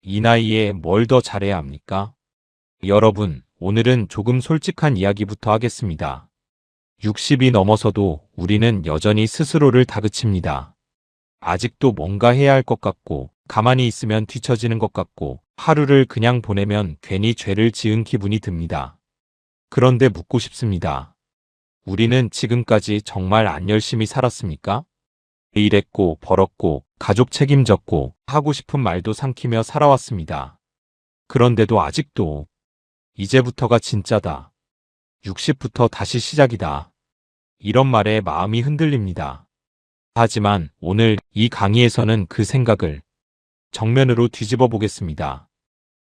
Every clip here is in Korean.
이 나이에 뭘 더 잘해야 합니까? 여러분, 오늘은 조금 솔직한 이야기부터 하겠습니다. 60이 넘어서도 우리는 여전히 스스로를 다그칩니다. 아직도 뭔가 해야 할 것 같고, 가만히 있으면 뒤처지는 것 같고, 하루를 그냥 보내면 괜히 죄를 지은 기분이 듭니다. 그런데 묻고 싶습니다. 우리는 지금까지 정말 안 열심히 살았습니까? 일했고, 벌었고, 가족 책임졌고, 하고 싶은 말도 삼키며 살아왔습니다. 그런데도 아직도, 이제부터가 진짜다. 60부터 다시 시작이다. 이런 말에 마음이 흔들립니다. 하지만 오늘 이 강의에서는 그 생각을 정면으로 뒤집어 보겠습니다.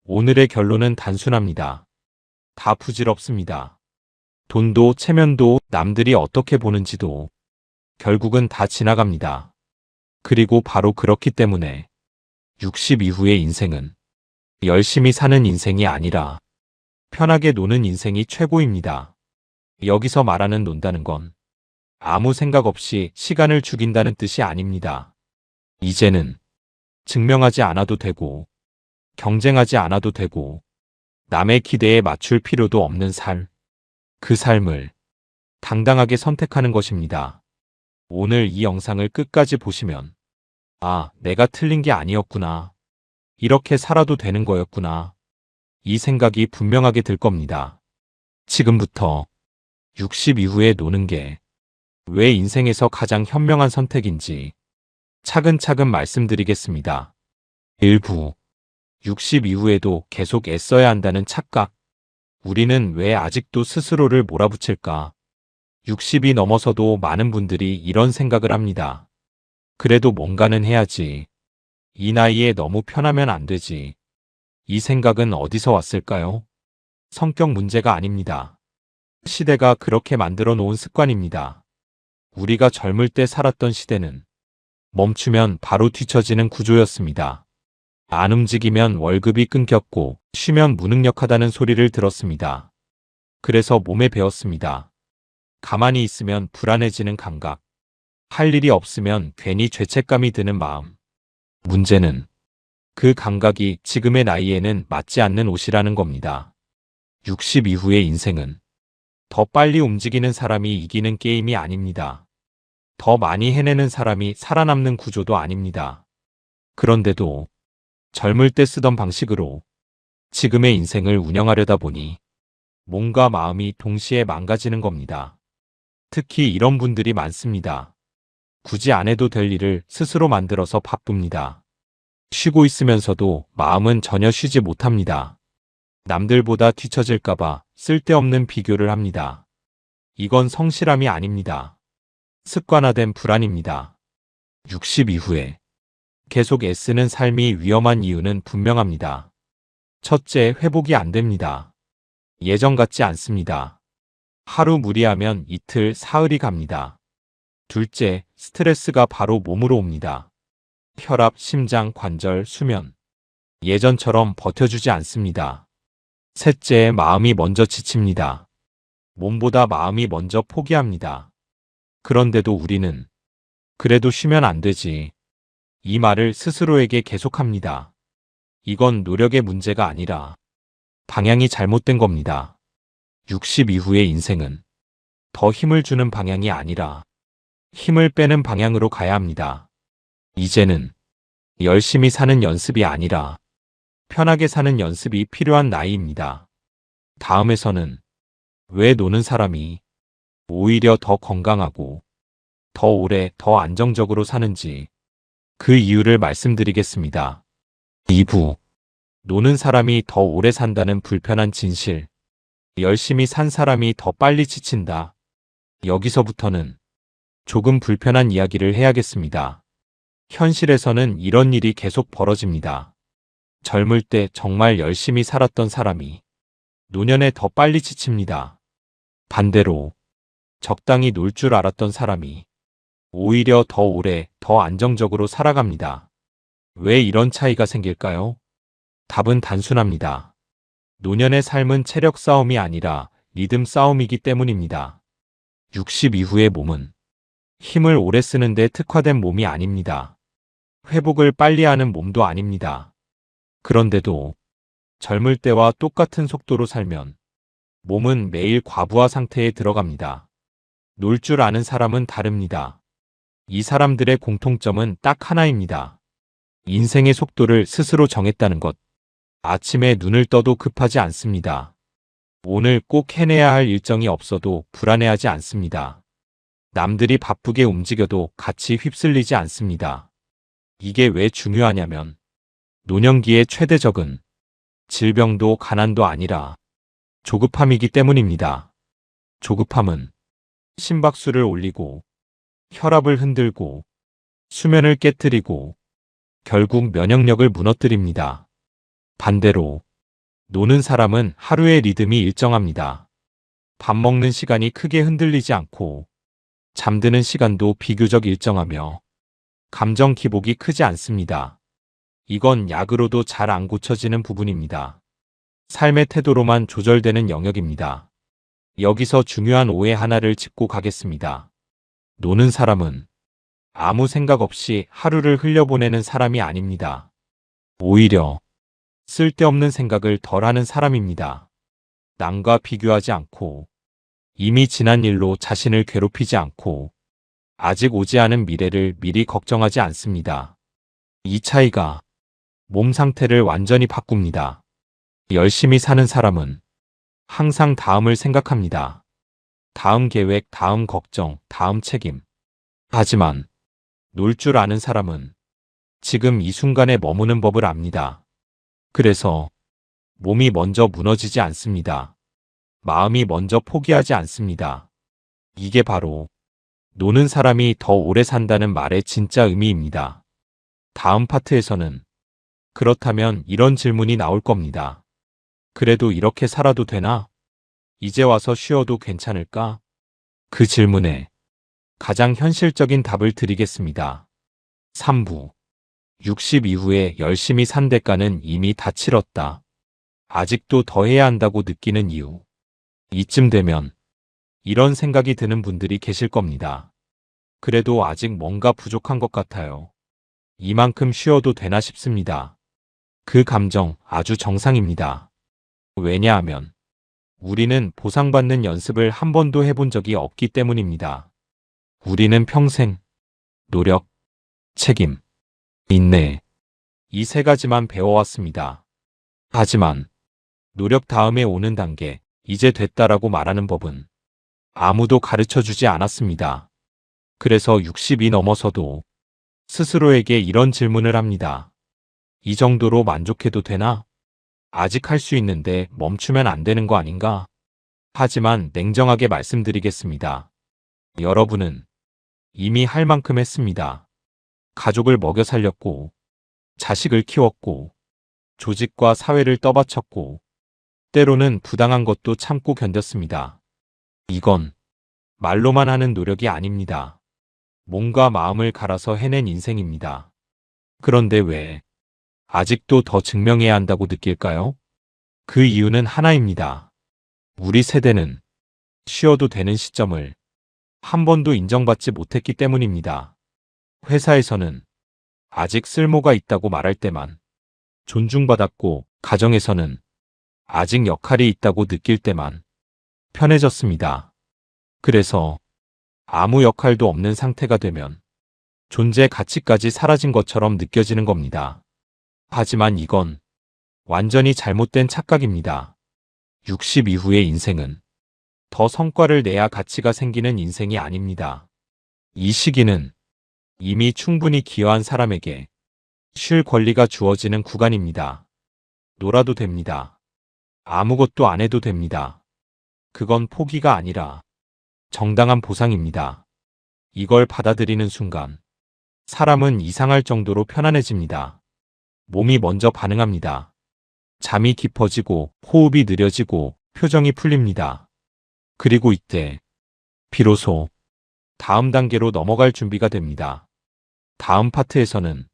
오늘의 결론은 단순합니다. 다 부질없습니다. 돈도 체면도 남들이 어떻게 보는지도 결국은 다 지나갑니다. 그리고 바로 그렇기 때문에 60 이후의 인생은 열심히 사는 인생이 아니라 편하게 노는 인생이 최고입니다. 여기서 말하는 논다는 건 아무 생각 없이 시간을 죽인다는 뜻이 아닙니다. 이제는 증명하지 않아도 되고, 경쟁하지 않아도 되고, 남의 기대에 맞출 필요도 없는 삶. 그 삶을 당당하게 선택하는 것입니다. 오늘 이 영상을 끝까지 보시면, 아, 내가 틀린 게 아니었구나. 이렇게 살아도 되는 거였구나. 이 생각이 분명하게 들 겁니다. 지금부터 60 이후에 노는 게 왜 인생에서 가장 현명한 선택인지 차근차근 말씀드리겠습니다. 일부 60 이후에도 계속 애써야 한다는 착각. 우리는 왜 아직도 스스로를 몰아붙일까? 60이 넘어서도 많은 분들이 이런 생각을 합니다. 그래도 뭔가는 해야지. 이 나이에 너무 편하면 안 되지. 이 생각은 어디서 왔을까요? 성격 문제가 아닙니다. 시대가 그렇게 만들어 놓은 습관입니다. 우리가 젊을 때 살았던 시대는 멈추면 바로 뒤처지는 구조였습니다. 안 움직이면 월급이 끊겼고 쉬면 무능력하다는 소리를 들었습니다. 그래서 몸에 배웠습니다. 가만히 있으면 불안해지는 감각. 할 일이 없으면 괜히 죄책감이 드는 마음. 문제는 그 감각이 지금의 나이에는 맞지 않는 옷이라는 겁니다. 60 이후의 인생은 더 빨리 움직이는 사람이 이기는 게임이 아닙니다. 더 많이 해내는 사람이 살아남는 구조도 아닙니다. 그런데도 젊을 때 쓰던 방식으로 지금의 인생을 운영하려다 보니 몸과 마음이 동시에 망가지는 겁니다. 특히 이런 분들이 많습니다. 굳이 안 해도 될 일을 스스로 만들어서 바쁩니다. 쉬고 있으면서도 마음은 전혀 쉬지 못합니다. 남들보다 뒤처질까봐 쓸데없는 비교를 합니다. 이건 성실함이 아닙니다. 습관화된 불안입니다. 60 이후에 계속 애쓰는 삶이 위험한 이유는 분명합니다. 첫째, 회복이 안 됩니다. 예전 같지 않습니다. 하루 무리하면 이틀, 사흘이 갑니다. 둘째, 스트레스가 바로 몸으로 옵니다. 혈압, 심장, 관절, 수면. 예전처럼 버텨주지 않습니다. 셋째, 마음이 먼저 지칩니다. 몸보다 마음이 먼저 포기합니다. 그런데도 우리는 그래도 쉬면 안 되지. 이 말을 스스로에게 계속합니다. 이건 노력의 문제가 아니라 방향이 잘못된 겁니다. 60 이후의 인생은 더 힘을 주는 방향이 아니라 힘을 빼는 방향으로 가야 합니다. 이제는 열심히 사는 연습이 아니라 편하게 사는 연습이 필요한 나이입니다. 다음에서는 왜 노는 사람이 오히려 더 건강하고 더 오래 더 안정적으로 사는지 그 이유를 말씀드리겠습니다. 2부. 노는 사람이 더 오래 산다는 불편한 진실. 열심히 산 사람이 더 빨리 지친다. 여기서부터는 조금 불편한 이야기를 해야겠습니다. 현실에서는 이런 일이 계속 벌어집니다. 젊을 때 정말 열심히 살았던 사람이 노년에 더 빨리 지칩니다. 반대로 적당히 놀 줄 알았던 사람이 오히려 더 오래, 더 안정적으로 살아갑니다. 왜 이런 차이가 생길까요? 답은 단순합니다. 노년의 삶은 체력 싸움이 아니라 리듬 싸움이기 때문입니다. 60 이후의 몸은 힘을 오래 쓰는데 특화된 몸이 아닙니다. 회복을 빨리 하는 몸도 아닙니다. 그런데도 젊을 때와 똑같은 속도로 살면 몸은 매일 과부하 상태에 들어갑니다. 놀 줄 아는 사람은 다릅니다. 이 사람들의 공통점은 딱 하나입니다. 인생의 속도를 스스로 정했다는 것. 아침에 눈을 떠도 급하지 않습니다. 오늘 꼭 해내야 할 일정이 없어도 불안해하지 않습니다. 남들이 바쁘게 움직여도 같이 휩쓸리지 않습니다. 이게 왜 중요하냐면 노년기의 최대 적은 질병도 가난도 아니라 조급함이기 때문입니다. 조급함은 심박수를 올리고 혈압을 흔들고 수면을 깨뜨리고 결국 면역력을 무너뜨립니다. 반대로 노는 사람은 하루의 리듬이 일정합니다. 밥 먹는 시간이 크게 흔들리지 않고 잠드는 시간도 비교적 일정하며 감정 기복이 크지 않습니다. 이건 약으로도 잘 안 고쳐지는 부분입니다. 삶의 태도로만 조절되는 영역입니다. 여기서 중요한 오해 하나를 짚고 가겠습니다. 노는 사람은 아무 생각 없이 하루를 흘려보내는 사람이 아닙니다. 오히려 쓸데없는 생각을 덜하는 사람입니다. 남과 비교하지 않고 이미 지난 일로 자신을 괴롭히지 않고 아직 오지 않은 미래를 미리 걱정하지 않습니다. 이 차이가 몸 상태를 완전히 바꿉니다. 열심히 사는 사람은 항상 다음을 생각합니다. 다음 계획, 다음 걱정, 다음 책임. 하지만 놀 줄 아는 사람은 지금 이 순간에 머무는 법을 압니다. 그래서 몸이 먼저 무너지지 않습니다. 마음이 먼저 포기하지 않습니다. 이게 바로 노는 사람이 더 오래 산다는 말의 진짜 의미입니다. 다음 파트에서는 그렇다면 이런 질문이 나올 겁니다. 그래도 이렇게 살아도 되나? 이제 와서 쉬어도 괜찮을까? 그 질문에 가장 현실적인 답을 드리겠습니다. 3부. 60 이후에 열심히 산 대가는 이미 다 치렀다. 아직도 더 해야 한다고 느끼는 이유. 이쯤 되면 이런 생각이 드는 분들이 계실 겁니다. 그래도 아직 뭔가 부족한 것 같아요. 이만큼 쉬어도 되나 싶습니다. 그 감정 아주 정상입니다. 왜냐하면 우리는 보상받는 연습을 한 번도 해본 적이 없기 때문입니다. 우리는 평생 노력, 책임, 인내 이 세 가지만 배워왔습니다. 하지만 노력 다음에 오는 단계, 이제 됐다라고 말하는 법은 아무도 가르쳐주지 않았습니다. 그래서 60이 넘어서도 스스로에게 이런 질문을 합니다. 이 정도로 만족해도 되나? 아직 할 수 있는데 멈추면 안 되는 거 아닌가? 하지만 냉정하게 말씀드리겠습니다. 여러분은 이미 할 만큼 했습니다. 가족을 먹여 살렸고, 자식을 키웠고, 조직과 사회를 떠받쳤고, 때로는 부당한 것도 참고 견뎠습니다. 이건 말로만 하는 노력이 아닙니다. 몸과 마음을 갈아서 해낸 인생입니다. 그런데 왜 아직도 더 증명해야 한다고 느낄까요? 그 이유는 하나입니다. 우리 세대는 쉬어도 되는 시점을 한 번도 인정받지 못했기 때문입니다. 회사에서는 아직 쓸모가 있다고 말할 때만 존중받았고, 가정에서는 아직 역할이 있다고 느낄 때만 편해졌습니다. 그래서 아무 역할도 없는 상태가 되면 존재 가치까지 사라진 것처럼 느껴지는 겁니다. 하지만 이건 완전히 잘못된 착각입니다. 60 이후의 인생은 더 성과를 내야 가치가 생기는 인생이 아닙니다. 이 시기는 이미 충분히 기여한 사람에게 쉴 권리가 주어지는 구간입니다. 놀아도 됩니다. 아무것도 안 해도 됩니다. 그건 포기가 아니라 정당한 보상입니다. 이걸 받아들이는 순간 사람은 이상할 정도로 편안해집니다. 몸이 먼저 반응합니다. 잠이 깊어지고 호흡이 느려지고 표정이 풀립니다. 그리고 이때 비로소 다음 단계로 넘어갈 준비가 됩니다. 다음 파트에서는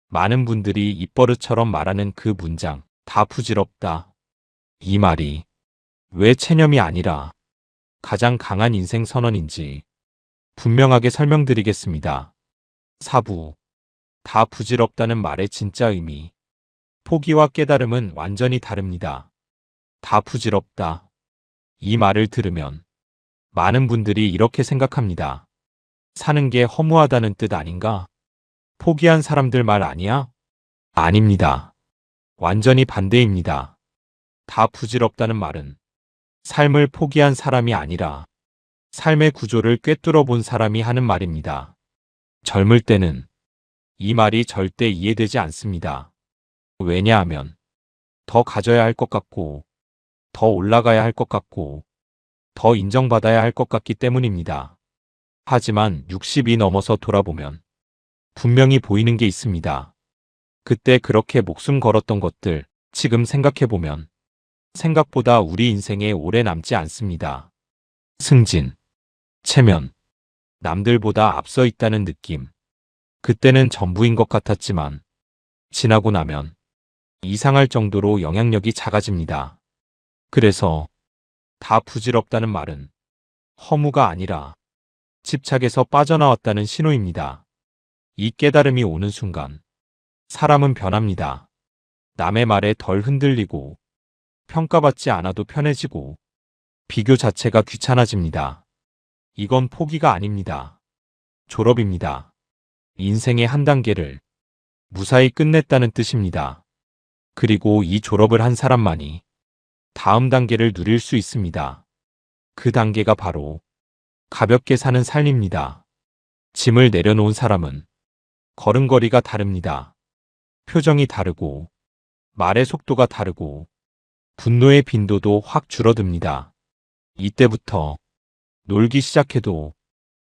많은 분들이 입버릇처럼 말하는 그 문장, 다 부질없다. 이 말이 왜 체념이 아니라 가장 강한 인생 선언인지 분명하게 설명드리겠습니다. 4부. 다 부질없다는 말의 진짜 의미. 포기와 깨달음은 완전히 다릅니다. 다 부질없다. 이 말을 들으면 많은 분들이 이렇게 생각합니다. 사는 게 허무하다는 뜻 아닌가? 포기한 사람들 말 아니야? 아닙니다. 완전히 반대입니다. 다 부질없다는 말은 삶을 포기한 사람이 아니라 삶의 구조를 꿰뚫어 본 사람이 하는 말입니다. 젊을 때는 이 말이 절대 이해되지 않습니다. 왜냐하면 더 가져야 할 것 같고, 더 올라가야 할 것 같고, 더 인정받아야 할 것 같기 때문입니다. 하지만 60이 넘어서 돌아보면 분명히 보이는 게 있습니다. 그때 그렇게 목숨 걸었던 것들, 지금 생각해보면 생각보다 우리 인생에 오래 남지 않습니다. 승진, 체면, 남들보다 앞서 있다는 느낌. 그때는 전부인 것 같았지만 지나고 나면 이상할 정도로 영향력이 작아집니다. 그래서 다 부질없다는 말은 허무가 아니라 집착에서 빠져나왔다는 신호입니다. 이 깨달음이 오는 순간 사람은 변합니다. 남의 말에 덜 흔들리고 평가받지 않아도 편해지고 비교 자체가 귀찮아집니다. 이건 포기가 아닙니다. 졸업입니다. 인생의 한 단계를 무사히 끝냈다는 뜻입니다. 그리고 이 졸업을 한 사람만이 다음 단계를 누릴 수 있습니다. 그 단계가 바로 가볍게 사는 삶입니다. 짐을 내려놓은 사람은 걸음걸이가 다릅니다. 표정이 다르고 말의 속도가 다르고 분노의 빈도도 확 줄어듭니다. 이때부터 놀기 시작해도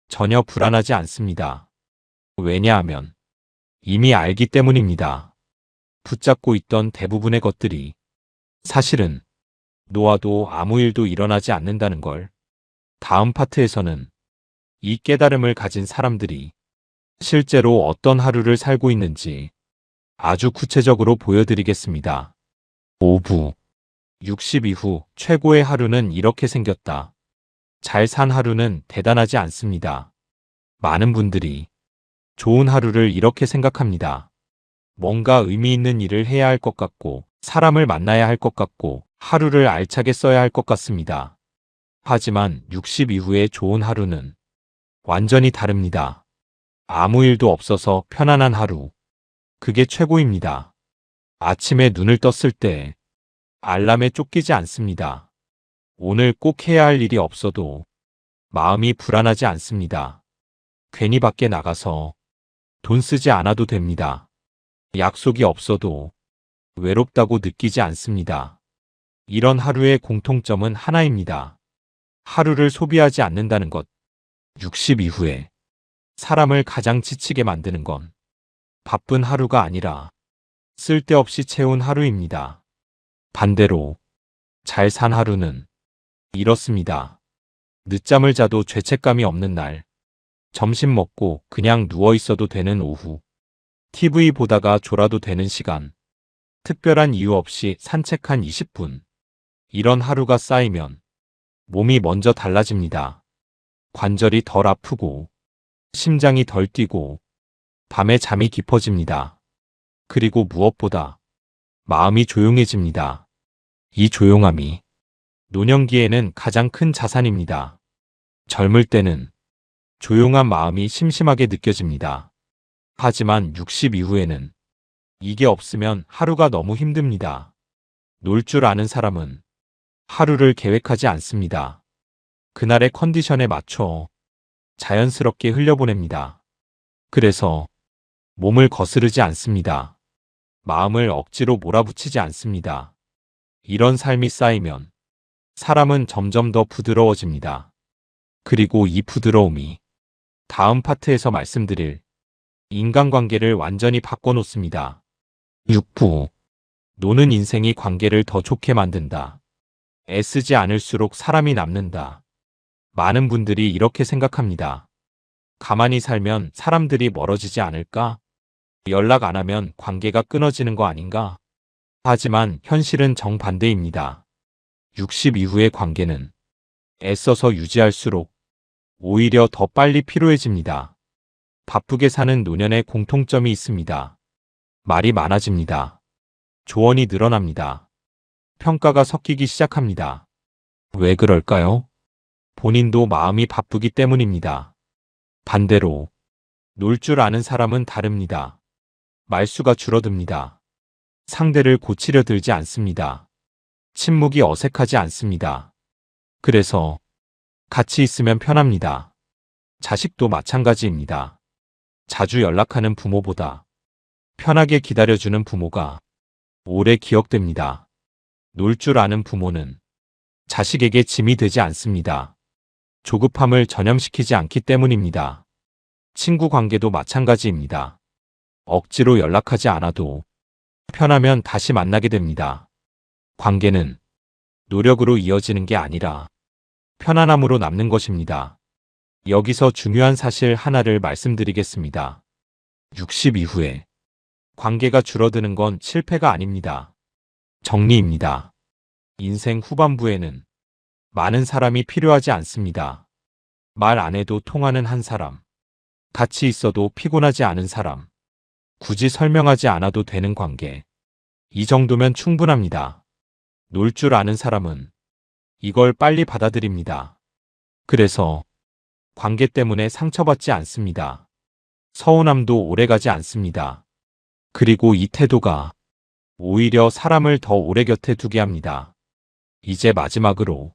전혀 불안하지 않습니다. 왜냐하면 이미 알기 때문입니다. 붙잡고 있던 대부분의 것들이 사실은 놓아도 아무 일도 일어나지 않는다는 걸. 다음 파트에서는 이 깨달음을 가진 사람들이 실제로 어떤 하루를 살고 있는지 아주 구체적으로 보여드리겠습니다. 5부 60 이후 최고의 하루는 이렇게 생겼다. 잘 산 하루는 대단하지 않습니다. 많은 분들이 좋은 하루를 이렇게 생각합니다. 뭔가 의미 있는 일을 해야 할 것 같고, 사람을 만나야 할 것 같고, 하루를 알차게 써야 할 것 같습니다. 하지만 60 이후의 좋은 하루는 완전히 다릅니다. 아무 일도 없어서 편안한 하루. 그게 최고입니다. 아침에 눈을 떴을 때 알람에 쫓기지 않습니다. 오늘 꼭 해야 할 일이 없어도 마음이 불안하지 않습니다. 괜히 밖에 나가서 돈 쓰지 않아도 됩니다. 약속이 없어도 외롭다고 느끼지 않습니다. 이런 하루의 공통점은 하나입니다. 하루를 소비하지 않는다는 것. 60 이후에 사람을 가장 지치게 만드는 건 바쁜 하루가 아니라 쓸데없이 채운 하루입니다. 반대로 잘 산 하루는 이렇습니다. 늦잠을 자도 죄책감이 없는 날, 점심 먹고 그냥 누워 있어도 되는 오후, TV 보다가 졸아도 되는 시간, 특별한 이유 없이 산책한 20분. 이런 하루가 쌓이면 몸이 먼저 달라집니다. 관절이 덜 아프고, 심장이 덜 뛰고, 밤에 잠이 깊어집니다. 그리고 무엇보다 마음이 조용해집니다. 이 조용함이 노년기에는 가장 큰 자산입니다. 젊을 때는 조용한 마음이 심심하게 느껴집니다. 하지만 60 이후에는 이게 없으면 하루가 너무 힘듭니다. 놀 줄 아는 사람은 하루를 계획하지 않습니다. 그날의 컨디션에 맞춰 자연스럽게 흘려보냅니다. 그래서 몸을 거스르지 않습니다. 마음을 억지로 몰아붙이지 않습니다. 이런 삶이 쌓이면 사람은 점점 더 부드러워집니다. 그리고 이 부드러움이 다음 파트에서 말씀드릴 인간관계를 완전히 바꿔놓습니다. 6부 노는 인생이 관계를 더 좋게 만든다. 애쓰지 않을수록 사람이 남는다. 많은 분들이 이렇게 생각합니다. 가만히 살면 사람들이 멀어지지 않을까? 연락 안 하면 관계가 끊어지는 거 아닌가? 하지만 현실은 정반대입니다. 60 이후의 관계는 애써서 유지할수록 오히려 더 빨리 피로해집니다. 바쁘게 사는 노년의 공통점이 있습니다. 말이 많아집니다. 조언이 늘어납니다. 평가가 섞이기 시작합니다. 왜 그럴까요? 본인도 마음이 바쁘기 때문입니다. 반대로 놀 줄 아는 사람은 다릅니다. 말수가 줄어듭니다. 상대를 고치려 들지 않습니다. 침묵이 어색하지 않습니다. 그래서 같이 있으면 편합니다. 자식도 마찬가지입니다. 자주 연락하는 부모보다 편하게 기다려주는 부모가 오래 기억됩니다. 놀 줄 아는 부모는 자식에게 짐이 되지 않습니다. 조급함을 전염시키지 않기 때문입니다. 친구 관계도 마찬가지입니다. 억지로 연락하지 않아도 편하면 다시 만나게 됩니다. 관계는 노력으로 이어지는 게 아니라 편안함으로 남는 것입니다. 여기서 중요한 사실 하나를 말씀드리겠습니다. 60 이후에 관계가 줄어드는 건 실패가 아닙니다. 정리입니다. 인생 후반부에는 많은 사람이 필요하지 않습니다. 말 안 해도 통하는 한 사람, 같이 있어도 피곤하지 않은 사람, 굳이 설명하지 않아도 되는 관계. 이 정도면 충분합니다. 놀 줄 아는 사람은 이걸 빨리 받아들입니다. 그래서 관계 때문에 상처받지 않습니다. 서운함도 오래가지 않습니다. 그리고 이 태도가 오히려 사람을 더 오래 곁에 두게 합니다. 이제 마지막으로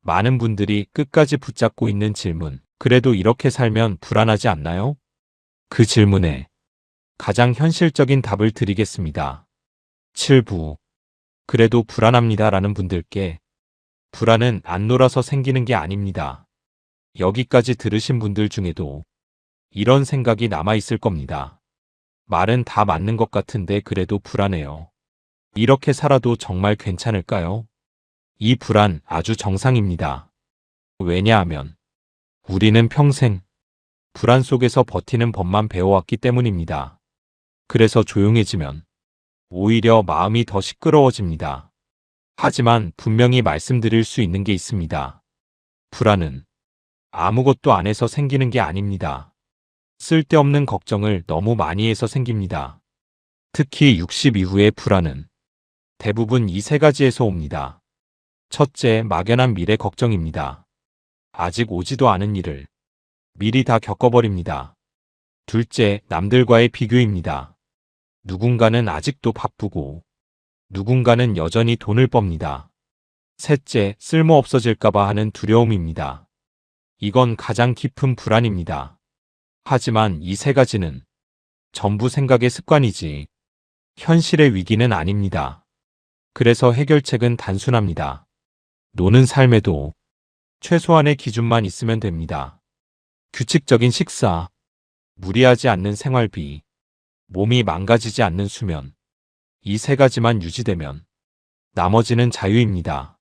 많은 분들이 끝까지 붙잡고 있는 질문. 그래도 이렇게 살면 불안하지 않나요? 그 질문에 가장 현실적인 답을 드리겠습니다. 7부. 그래도 불안합니다라는 분들께 불안은 안 놀아서 생기는 게 아닙니다. 여기까지 들으신 분들 중에도 이런 생각이 남아있을 겁니다. 말은 다 맞는 것 같은데 그래도 불안해요. 이렇게 살아도 정말 괜찮을까요? 이 불안 아주 정상입니다. 왜냐하면 우리는 평생 불안 속에서 버티는 법만 배워왔기 때문입니다. 그래서 조용해지면 오히려 마음이 더 시끄러워집니다. 하지만 분명히 말씀드릴 수 있는 게 있습니다. 불안은 아무것도 안 해서 생기는 게 아닙니다. 쓸데없는 걱정을 너무 많이 해서 생깁니다. 특히 60 이후의 불안은 대부분 이 세 가지에서 옵니다. 첫째, 막연한 미래 걱정입니다. 아직 오지도 않은 일을 미리 다 겪어버립니다. 둘째, 남들과의 비교입니다. 누군가는 아직도 바쁘고 누군가는 여전히 돈을 멉니다. 셋째, 쓸모 없어질까봐 하는 두려움입니다. 이건 가장 깊은 불안입니다. 하지만 이 세 가지는 전부 생각의 습관이지 현실의 위기는 아닙니다. 그래서 해결책은 단순합니다. 노는 삶에도 최소한의 기준만 있으면 됩니다. 규칙적인 식사, 무리하지 않는 생활비, 몸이 망가지지 않는 수면. 이 세 가지만 유지되면 나머지는 자유입니다.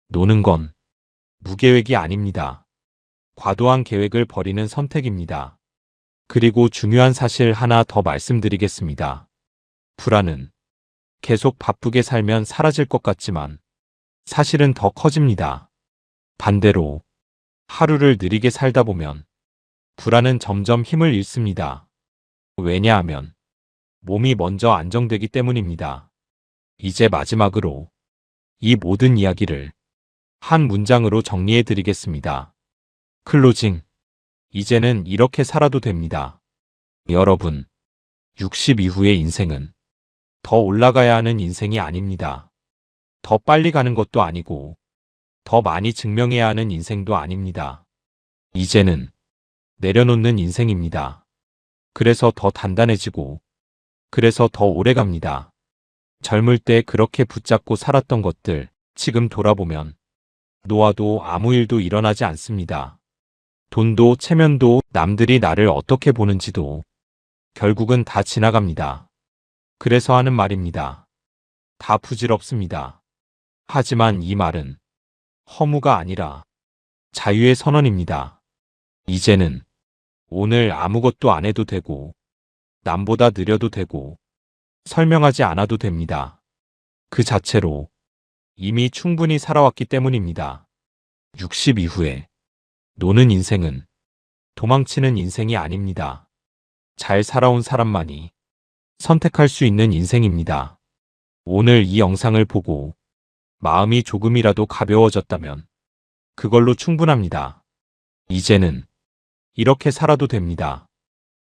노는 건 무계획이 아닙니다. 과도한 계획을 버리는 선택입니다. 그리고 중요한 사실 하나 더 말씀드리겠습니다. 불안은 계속 바쁘게 살면 사라질 것 같지만 사실은 더 커집니다. 반대로 하루를 느리게 살다 보면 불안은 점점 힘을 잃습니다. 왜냐하면 몸이 먼저 안정되기 때문입니다. 이제 마지막으로 이 모든 이야기를 한 문장으로 정리해 드리겠습니다. 클로징. 이제는 이렇게 살아도 됩니다. 여러분, 60 이후의 인생은 더 올라가야 하는 인생이 아닙니다. 더 빨리 가는 것도 아니고 더 많이 증명해야 하는 인생도 아닙니다. 이제는 내려놓는 인생입니다. 그래서 더 단단해지고 그래서 더 오래 갑니다. 젊을 때 그렇게 붙잡고 살았던 것들 지금 돌아보면 놓아도 아무 일도 일어나지 않습니다. 돈도 체면도 남들이 나를 어떻게 보는지도 결국은 다 지나갑니다. 그래서 하는 말입니다. 다 부질없습니다. 하지만 이 말은 허무가 아니라 자유의 선언입니다. 이제는 오늘 아무것도 안 해도 되고 남보다 느려도 되고 설명하지 않아도 됩니다. 그 자체로 이미 충분히 살아왔기 때문입니다. 60 이후에 노는 인생은 도망치는 인생이 아닙니다. 잘 살아온 사람만이 선택할 수 있는 인생입니다. 오늘 이 영상을 보고 마음이 조금이라도 가벼워졌다면 그걸로 충분합니다. 이제는 이렇게 살아도 됩니다.